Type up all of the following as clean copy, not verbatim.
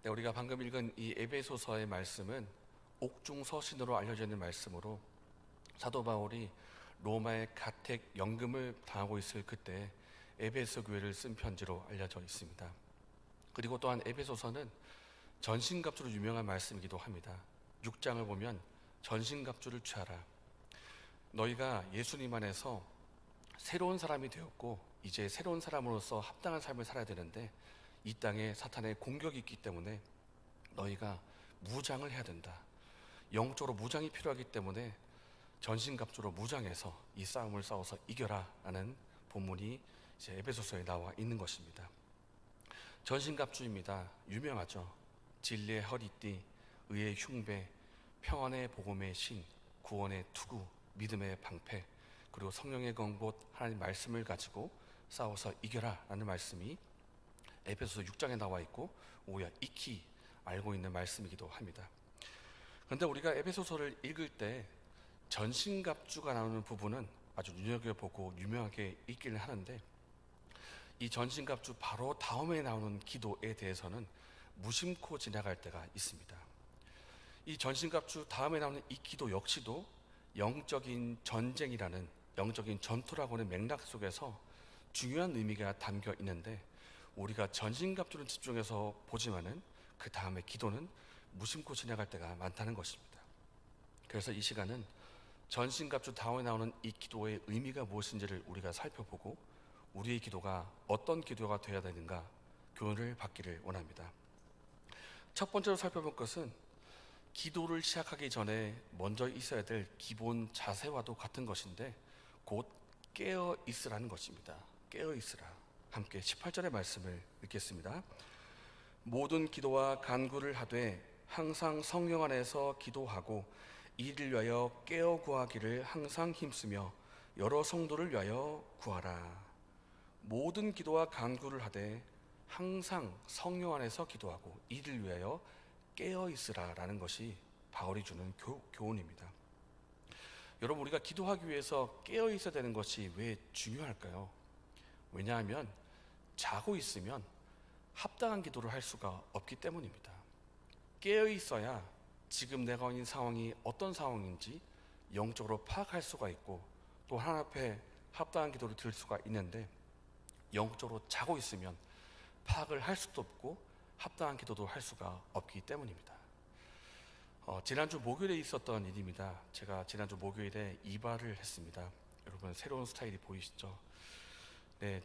네, 우리가 방금 읽은 이 에베소서의 말씀은 옥중서신으로 알려져 있는 말씀으로 사도 바울이 로마의 가택 연금을 당하고 있을 그때 에베소 교회를 쓴 편지로 알려져 있습니다. 그리고 또한 에베소서는 전신갑주로 유명한 말씀이기도 합니다. 6장을 보면 전신갑주를 취하라. 너희가 예수님 안에서 새로운 사람이 되었고 이제 새로운 사람으로서 합당한 삶을 살아야 되는데 이 땅에 사탄의 공격이 있기 때문에 너희가 무장을 해야 된다. 영적으로 무장이 필요하기 때문에 전신갑주로 무장해서 이 싸움을 싸워서 이겨라 라는 본문이 이제 에베소서에 나와 있는 것입니다. 전신갑주입니다. 유명하죠. 진리의 허리띠, 의의 흉배, 평안의 복음의 신, 구원의 투구, 믿음의 방패, 그리고 성령의 검봇 하나님 말씀을 가지고 싸워서 이겨라 라는 말씀이 에베소서 6장에 나와 있고 우리가 익히 알고 있는 말씀이기도 합니다. 그런데 우리가 에베소서를 읽을 때 전신갑주가 나오는 부분은 아주 눈여겨보고 유명하게 읽기는 하는데 이 전신갑주 바로 다음에 나오는 기도에 대해서는 무심코 지나갈 때가 있습니다. 이 전신갑주 다음에 나오는 이 기도 역시도 영적인 전쟁이라는 영적인 전투라고 하는 맥락 속에서 중요한 의미가 담겨 있는데 우리가 전신갑주를 집중해서 보지만은 그 다음에 기도는 무심코 지나갈 때가 많다는 것입니다. 그래서 이 시간은 전신갑주 다음에 나오는 이 기도의 의미가 무엇인지를 우리가 살펴보고 우리의 기도가 어떤 기도가 되어야 되는가 교훈을 받기를 원합니다. 첫 번째로 살펴볼 것은 기도를 시작하기 전에 먼저 있어야 될 기본 자세와도 같은 것인데 곧 깨어 있으라는 것입니다. 깨어 있으라. 함께 18절의 말씀을 읽겠습니다. 모든 기도와 간구를 하되 항상 성령 안에서 기도하고 이를 위하여 깨어 구하기를 항상 힘쓰며 여러 성도를 위하여 구하라. 모든 기도와 간구를 하되 항상 성령 안에서 기도하고 이를 위하여 깨어 있으라 라는 것이 바울이 주는 교훈입니다. 여러분, 우리가 기도하기 위해서 깨어 있어야 되는 것이 왜 중요할까요? 왜냐하면 자고 있으면 합당한 기도를 할 수가 없기 때문입니다. 깨어 있어야 지금 내가 있는 상황이 어떤 상황인지 영적으로 파악할 수가 있고 또 하나님 앞에 합당한 기도를 드릴 수가 있는데 영적으로 자고 있으면 파악을 할 수도 없고 합당한 기도도 할 수가 없기 때문입니다. 지난주 목요일에 있었던 일입니다. 제가 지난주 목요일에 이발을 했습니다. 여러분 새로운 스타일이 보이시죠? 네,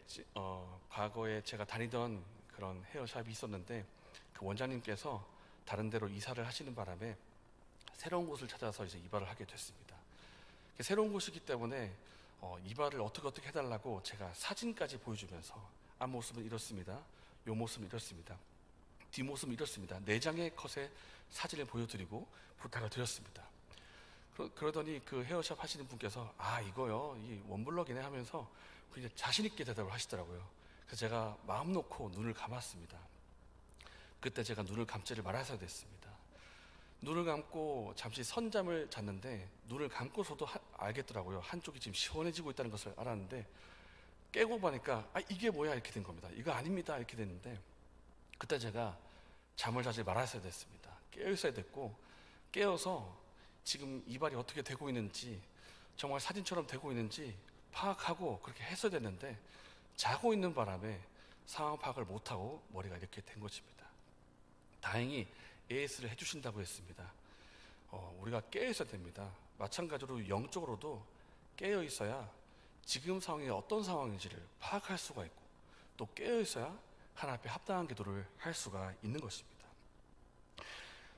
과거에 제가 다니던 그런 헤어샵이 있었는데 그 원장님께서 다른 데로 이사를 하시는 바람에 새로운 곳을 찾아서 이제 이발을 하게 됐습니다. 새로운 곳이기 때문에 이발을 어떻게 해달라고 제가 사진까지 보여주면서 앞모습은 이렇습니다. 요 모습은 이렇습니다. 뒷모습은 이렇습니다. 4장의 컷의 사진을 보여드리고 부탁을 드렸습니다. 그러더니 그 헤어샵 하시는 분께서 이거요, 이 원블럭이네 하면서 굉장히 자신있게 대답을 하시더라고요. 그래서 제가 마음 놓고 눈을 감았습니다. 그때 제가 눈을 감지를 말아야 됐습니다. 눈을 감고 잠시 선잠을 잤는데 눈을 감고서도 알겠더라고요. 한쪽이 지금 시원해지고 있다는 것을 알았는데 깨고 보니까 이게 뭐야 이렇게 된 겁니다. 이거 아닙니다 이렇게 됐는데 그때 제가 잠을 자지 말았어야 됐습니다. 깨어 있어야 됐고 깨어서 지금 이발이 어떻게 되고 있는지 정말 사진처럼 되고 있는지 파악하고 그렇게 했어야 됐는데 자고 있는 바람에 상황 파악을 못하고 머리가 이렇게 된 것입니다. 다행히 AS를 해주신다고 했습니다. 우리가 깨어 있어야 됩니다. 마찬가지로 영적으로도 깨어 있어야 지금 상황이 어떤 상황인지를 파악할 수가 있고 또 깨어 있어야 하나님 앞에 합당한 기도를 할 수가 있는 것입니다.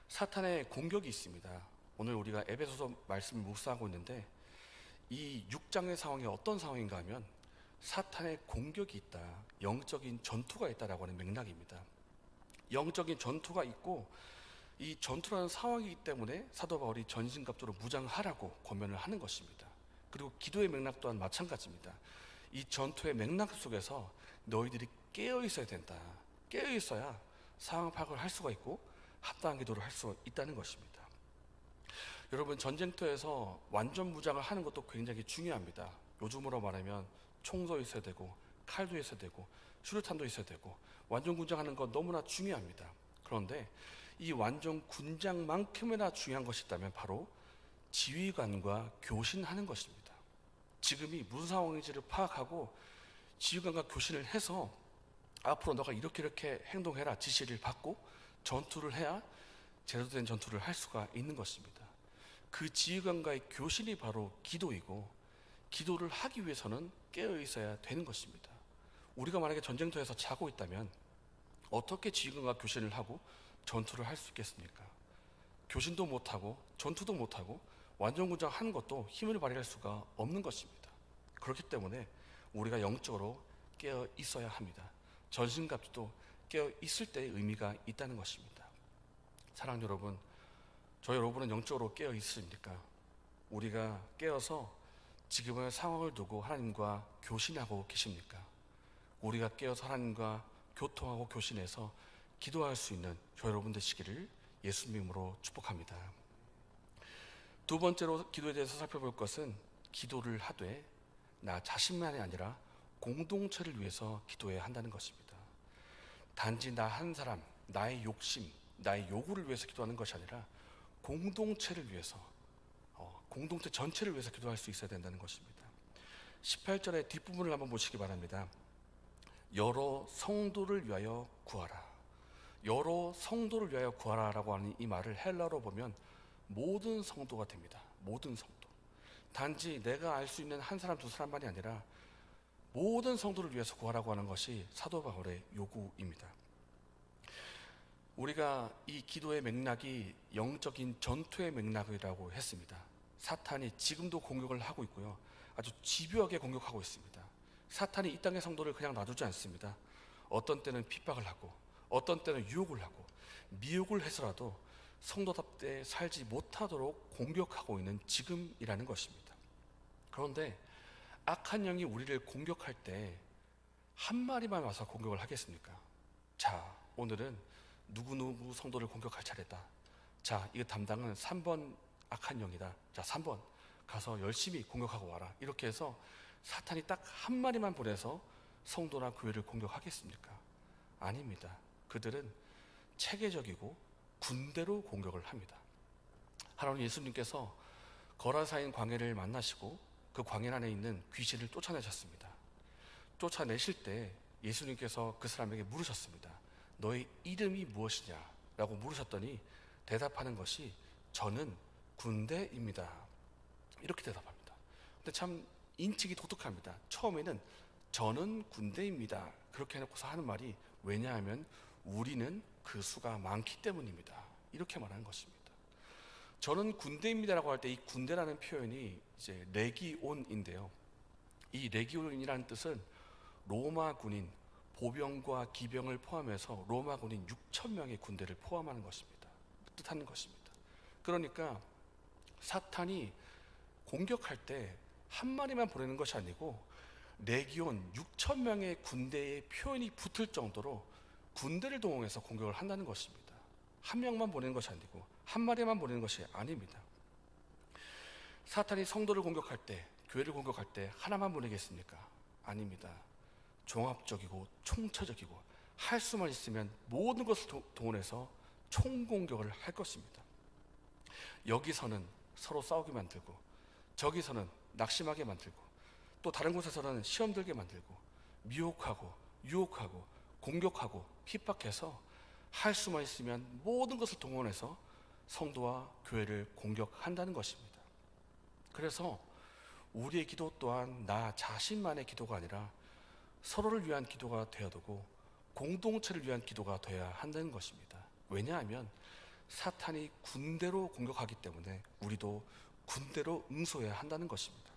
사탄의 공격이 있습니다. 오늘 우리가 에베소서 말씀을 묵상하고 있는데 이 6장의 상황이 어떤 상황인가 하면 사탄의 공격이 있다, 영적인 전투가 있다라고 하는 맥락입니다. 영적인 전투가 있고 이 전투라는 상황이기 때문에 사도 바울이 전신갑주로 무장하라고 권면을 하는 것입니다. 그리고 기도의 맥락 또한 마찬가지입니다. 이 전투의 맥락 속에서 너희들이 깨어 있어야 된다. 깨어 있어야 상황 파악을 할 수가 있고 합당한 기도를 할 수 있다는 것입니다. 여러분, 전쟁터에서 완전 무장을 하는 것도 굉장히 중요합니다. 요즘으로 말하면 총도 있어야 되고 칼도 있어야 되고 수류탄도 있어야 되고 완전 무장하는 건 너무나 중요합니다. 그런데 이 완전 군장만큼이나 중요한 것이 있다면 바로 지휘관과 교신하는 것입니다. 지금이 무슨 상황인지를 파악하고 지휘관과 교신을 해서 앞으로 너가 이렇게 행동해라 지시를 받고 전투를 해야 제대로 된 전투를 할 수가 있는 것입니다. 그 지휘관과의 교신이 바로 기도이고, 기도를 하기 위해서는 깨어 있어야 되는 것입니다. 우리가 만약에 전쟁터에서 자고 있다면 어떻게 지휘관과 교신을 하고 전투를 할 수 있겠습니까? 교신도 못하고 전투도 못하고 완전군장 하는 것도 힘을 발휘할 수가 없는 것입니다. 그렇기 때문에 우리가 영적으로 깨어 있어야 합니다. 전신갑주도 깨어 있을 때의 의미가 있다는 것입니다. 사랑하는 여러분, 저 여러분은 영적으로 깨어 있으십니까? 우리가 깨어서 지금의 상황을 두고 하나님과 교신하고 계십니까? 우리가 깨어서 하나님과 교통하고 교신해서 기도할 수 있는 저 여러분 되시기를 예수님 이름으로 축복합니다. 두 번째로 기도에 대해서 살펴볼 것은, 기도를 하되 나 자신만이 아니라 공동체를 위해서 기도해야 한다는 것입니다. 단지 나 한 사람, 나의 욕심, 나의 요구를 위해서 기도하는 것이 아니라 공동체를 위해서, 공동체 전체를 위해서 기도할 수 있어야 된다는 것입니다. 18절의 뒷부분을 한번 보시기 바랍니다. 여러 성도를 위하여 구하라. 여러 성도를 위하여 구하라라고 하는 이 말을 헬라어로 보면 모든 성도가 됩니다. 모든 성도. 단지 내가 알 수 있는 한 사람 두 사람만이 아니라 모든 성도를 위해서 구하라고 하는 것이 사도 바울의 요구입니다. 우리가 이 기도의 맥락이 영적인 전투의 맥락이라고 했습니다. 사탄이 지금도 공격을 하고 있고요, 아주 집요하게 공격하고 있습니다. 사탄이 이 땅의 성도를 그냥 놔두지 않습니다. 어떤 때는 핍박을 하고, 어떤 때는 유혹을 하고, 미혹을 해서라도 성도답게 살지 못하도록 공격하고 있는 지금이라는 것입니다. 그런데 악한 영이 우리를 공격할 때 한 마리만 와서 공격을 하겠습니까? 자, 오늘은 누구누구 성도를 공격할 차례다. 자, 이 담당은 3번 악한 영이다. 자, 3번 가서 열심히 공격하고 와라. 이렇게 해서 사탄이 딱 한 마리만 보내서 성도나 교회를 공격하겠습니까? 아닙니다. 그들은 체계적이고 군대로 공격을 합니다. 하나님 예수님께서 거라사인 광야를 만나시고 그 광야 안에 있는 귀신을 쫓아내셨습니다. 쫓아내실 때 예수님께서 그 사람에게 물으셨습니다. 너의 이름이 무엇이냐? 라고 물으셨더니 대답하는 것이 저는 군대입니다. 이렇게 대답합니다. 근데 참 인식이 독특합니다. 처음에는 저는 군대입니다. 그렇게 해놓고서 하는 말이, 왜냐하면 우리는 그 수가 많기 때문입니다. 이렇게 말하는 것입니다. 저는 군대입니다라고 할 때 이 군대라는 표현이 이제 레기온인데요. 이 레기온이라는 뜻은 로마 군인, 보병과 기병을 포함해서 로마 군인 6,000명의 군대를 포함하는 것입니다. 뜻하는 것입니다. 그러니까 사탄이 공격할 때 한 마리만 보내는 것이 아니고 레기온 6,000명의 군대의 표현이 붙을 정도로 군대를 동원해서 공격을 한다는 것입니다. 한 명만 보내는 것이 아니고 한 마리만 보내는 것이 아닙니다. 사탄이 성도를 공격할 때, 교회를 공격할 때 하나만 보내겠습니까? 아닙니다. 종합적이고 총체적이고 할 수만 있으면 모든 것을 동원해서 총공격을 할 것입니다. 여기서는 서로 싸우게 만들고, 저기서는 낙심하게 만들고, 또 다른 곳에서는 시험 들게 만들고, 미혹하고 유혹하고 공격하고 핍박해서 할 수만 있으면 모든 것을 동원해서 성도와 교회를 공격한다는 것입니다. 그래서 우리의 기도 또한 나 자신만의 기도가 아니라 서로를 위한 기도가 되어야 되고 공동체를 위한 기도가 되어야 한다는 것입니다. 왜냐하면 사탄이 군대로 공격하기 때문에 우리도 군대로 응수해야 한다는 것입니다.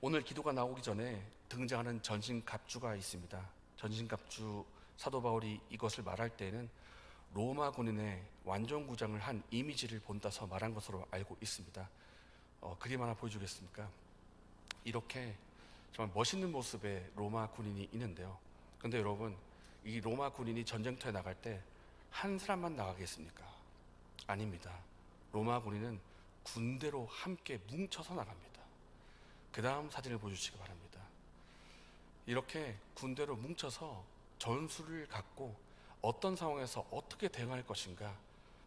오늘 기도가 나오기 전에 등장하는 전신갑주가 있습니다. 전신갑주, 사도 바울이 이것을 말할 때에는 로마 군인의 완전구장을 한 이미지를 본따서 말한 것으로 알고 있습니다. 그림 하나 보여주겠습니까? 이렇게 정말 멋있는 모습의 로마 군인이 있는데요. 근데 여러분, 이 로마 군인이 전쟁터에 나갈 때 한 사람만 나가겠습니까? 아닙니다. 로마 군인은 군대로 함께 뭉쳐서 나갑니다. 그 다음 사진을 보여주시기 바랍니다. 이렇게 군대로 뭉쳐서 전술을 갖고 어떤 상황에서 어떻게 대응할 것인가,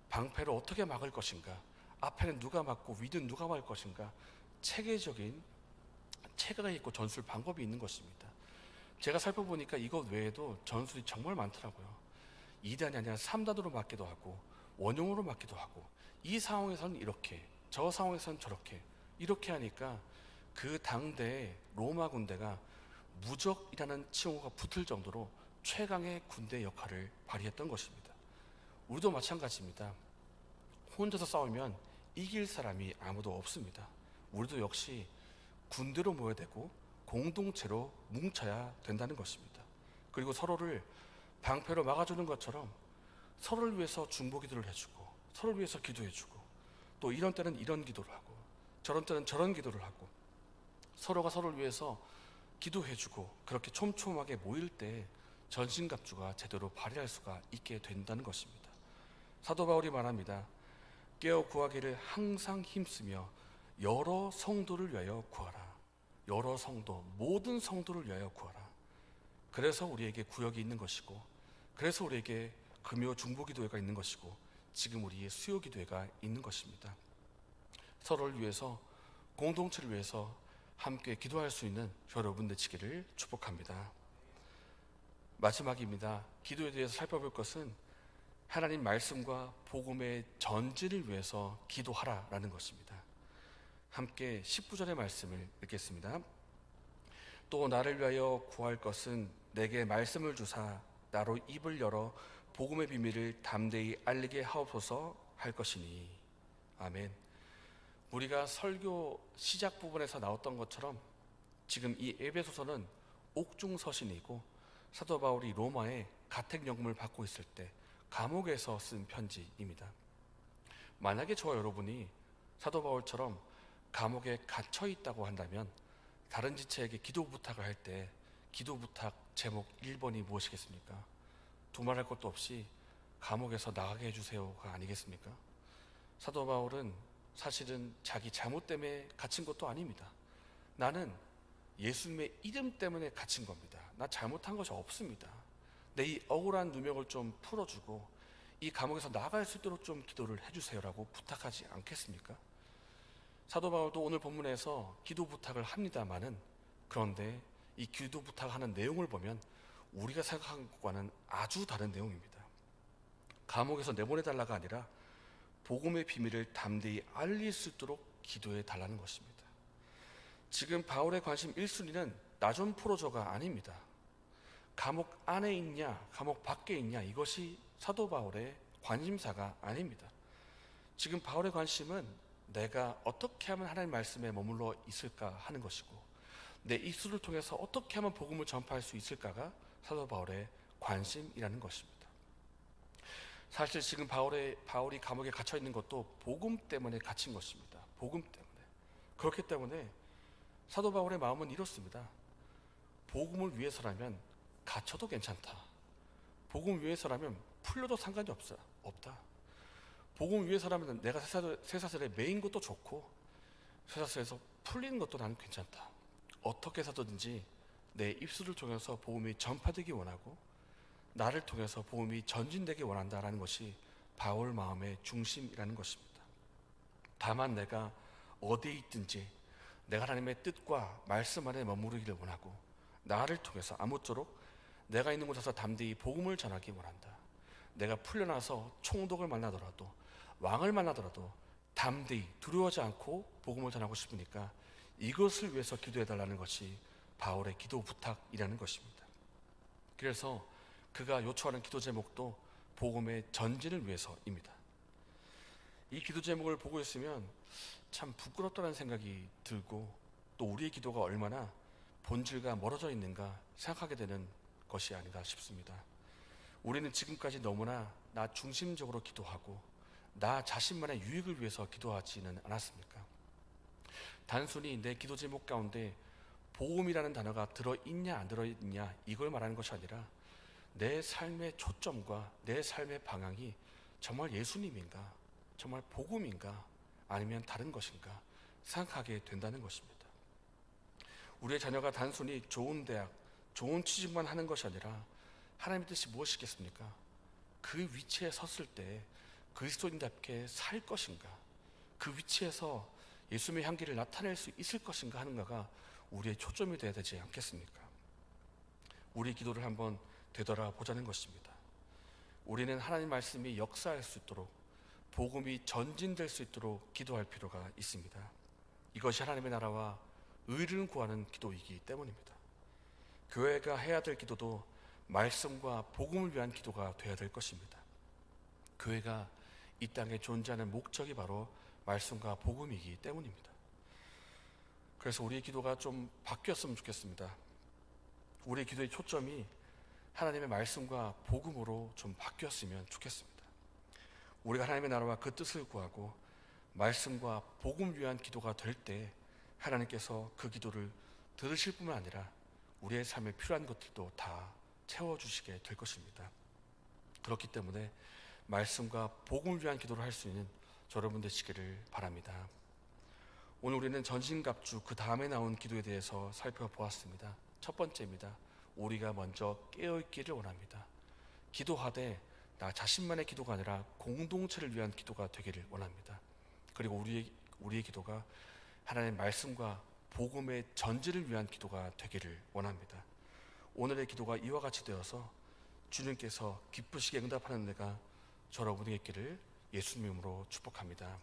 방패를 어떻게 막을 것인가, 앞에는 누가 막고 위는 누가 막을 것인가, 체계적인 체계가 있고 전술 방법이 있는 것입니다. 제가 살펴보니까 이것 외에도 전술이 정말 많더라고요. 2단이 아니라 3단으로 맞기도 하고 원용으로 맞기도 하고, 이 상황에서는 이렇게, 저 상황에서는 저렇게, 이렇게 하니까 그 당대의 로마 군대가 무적이라는 칭호가 붙을 정도로 최강의 군대 역할을 발휘했던 것입니다. 우리도 마찬가지입니다. 혼자서 싸우면 이길 사람이 아무도 없습니다. 우리도 역시 군대로 모여야 되고 공동체로 뭉쳐야 된다는 것입니다. 그리고 서로를 방패로 막아주는 것처럼 서로를 위해서 중보기도를 해주고, 서로를 위해서 기도해주고, 또 이런 때는 이런 기도를 하고 저런 때는 저런 기도를 하고, 서로가 서로를 위해서 기도해주고, 그렇게 촘촘하게 모일 때 전신갑주가 제대로 발휘할 수가 있게 된다는 것입니다. 사도 바울이 말합니다. 깨어 구하기를 항상 힘쓰며 여러 성도를 위하여 구하라. 여러 성도, 모든 성도를 위하여 구하라. 그래서 우리에게 구역이 있는 것이고, 그래서 우리에게 금요 중보기도회가 있는 것이고, 지금 우리의 수요기도회가 있는 것입니다. 서로를 위해서, 공동체를 위해서 함께 기도할 수 있는 여러분 되시기를 축복합니다. 마지막입니다. 기도에 대해서 살펴볼 것은 하나님 말씀과 복음의 전진을 위해서 기도하라라는 것입니다. 함께 19절의 말씀을 읽겠습니다. 또 나를 위하여 구할 것은 내게 말씀을 주사 나로 입을 열어 복음의 비밀을 담대히 알리게 하옵소서 할 것이니. 아멘. 우리가 설교 시작 부분에서 나왔던 것처럼 지금 이 에베소서는 옥중서신이고, 사도 바울이 로마에 가택연금을 받고 있을 때 감옥에서 쓴 편지입니다. 만약에 저와 여러분이 사도 바울처럼 감옥에 갇혀 있다고 한다면 다른 지체에게 기도 부탁을 할 때 기도 부탁 제목 1번이 무엇이겠습니까? 두말할 것도 없이 감옥에서 나가게 해주세요가 아니겠습니까? 사도 바울은 사실은 자기 잘못 때문에 갇힌 것도 아닙니다. 나는 예수님의 이름 때문에 갇힌 겁니다. 나 잘못한 것이 없습니다. 내 이 억울한 누명을 좀 풀어주고 이 감옥에서 나갈 수 있도록 좀 기도를 해주세요라고 부탁하지 않겠습니까? 사도 바울도 오늘 본문에서 기도 부탁을 합니다마는, 그런데 이 기도 부탁하는 내용을 보면 우리가 생각한 것과는 아주 다른 내용입니다. 감옥에서 내보내달라가 아니라 복음의 비밀을 담대히 알릴 수 있도록 기도해 달라는 것입니다. 지금 바울의 관심 1순위는 나 좀 풀어줘가 아닙니다. 감옥 안에 있냐 감옥 밖에 있냐, 이것이 사도 바울의 관심사가 아닙니다. 지금 바울의 관심은 내가 어떻게 하면 하나님 말씀에 머물러 있을까 하는 것이고, 내 입술을 통해서 어떻게 하면 복음을 전파할 수 있을까가 사도 바울의 관심이라는 것입니다. 사실 지금 바울이 감옥에 갇혀 있는 것도 복음 때문에 갇힌 것입니다. 복음 때문에. 그렇기 때문에 사도 바울의 마음은 이렇습니다. 복음을 위해서라면 갇혀도 괜찮다. 복음 위해서라면 풀려도 상관이 없다. 복음 위해서라면 내가 쇠사슬에 매인 것도 좋고 쇠사슬에서 풀리는 것도 나는 괜찮다. 어떻게 해서든지 내 입술을 통해서 복음이 전파되기 원하고 나를 통해서 복음이 전진되기 원한다라는 것이 바울 마음의 중심이라는 것입니다. 다만 내가 어디에 있든지 내가 하나님의 뜻과 말씀 안에 머무르기를 원하고, 나를 통해서 아무쪼록 내가 있는 곳에서 담대히 복음을 전하기 원한다. 내가 풀려나서 총독을 만나더라도 왕을 만나더라도 담대히 두려워하지 않고 복음을 전하고 싶으니까 이것을 위해서 기도해달라는 것이 바울의 기도 부탁이라는 것입니다. 그래서 그가 요청하는 기도 제목도 복음의 전진을 위해서입니다. 이 기도 제목을 보고 있으면 참 부끄럽다는 생각이 들고, 또 우리의 기도가 얼마나 본질과 멀어져 있는가 생각하게 되는 것이 아닌가 싶습니다. 우리는 지금까지 너무나 나 중심적으로 기도하고 나 자신만의 유익을 위해서 기도하지는 않았습니까? 단순히 내 기도 제목 가운데 복음이라는 단어가 들어있냐 안 들어있냐 이걸 말하는 것이 아니라 내 삶의 초점과 내 삶의 방향이 정말 예수님인가, 정말 복음인가, 아니면 다른 것인가 생각하게 된다는 것입니다. 우리의 자녀가 단순히 좋은 대학, 좋은 취직만 하는 것이 아니라 하나님의 뜻이 무엇이겠습니까? 그 위치에 섰을 때 그리스도인답게 살 것인가, 그 위치에서 예수님의 향기를 나타낼 수 있을 것인가 하는가가 우리의 초점이 되어야 되지 않겠습니까? 우리 기도를 한번 되돌아보자는 것입니다. 우리는 하나님 말씀이 역사할 수 있도록, 복음이 전진될 수 있도록 기도할 필요가 있습니다. 이것이 하나님의 나라와 의를 구하는 기도이기 때문입니다. 교회가 해야 될 기도도 말씀과 복음을 위한 기도가 되어야 될 것입니다. 교회가 이 땅에 존재하는 목적이 바로 말씀과 복음이기 때문입니다. 그래서 우리의 기도가 좀 바뀌었으면 좋겠습니다. 우리의 기도의 초점이 하나님의 말씀과 복음으로 좀 바뀌었으면 좋겠습니다. 우리가 하나님의 나라와 그 뜻을 구하고 말씀과 복음을 위한 기도가 될 때 하나님께서 그 기도를 들으실 뿐만 아니라 우리의 삶에 필요한 것들도 다 채워주시게 될 것입니다. 그렇기 때문에 말씀과 복음을 위한 기도를 할 수 있는 여러분 되시기를 바랍니다. 오늘 우리는 전신갑주 그 다음에 나온 기도에 대해서 살펴보았습니다. 첫 번째입니다. 우리가 먼저 깨어있기를 원합니다. 기도하되 나 자신만의 기도가 아니라 공동체를 위한 기도가 되기를 원합니다. 그리고 우리의 기도가 하나님의 말씀과 복음의 전진을 위한 기도가 되기를 원합니다. 오늘의 기도가 이와 같이 되어서 주님께서 기쁘시게 응답하는 내가 여러분에게 있기를 예수님 이름으로 축복합니다.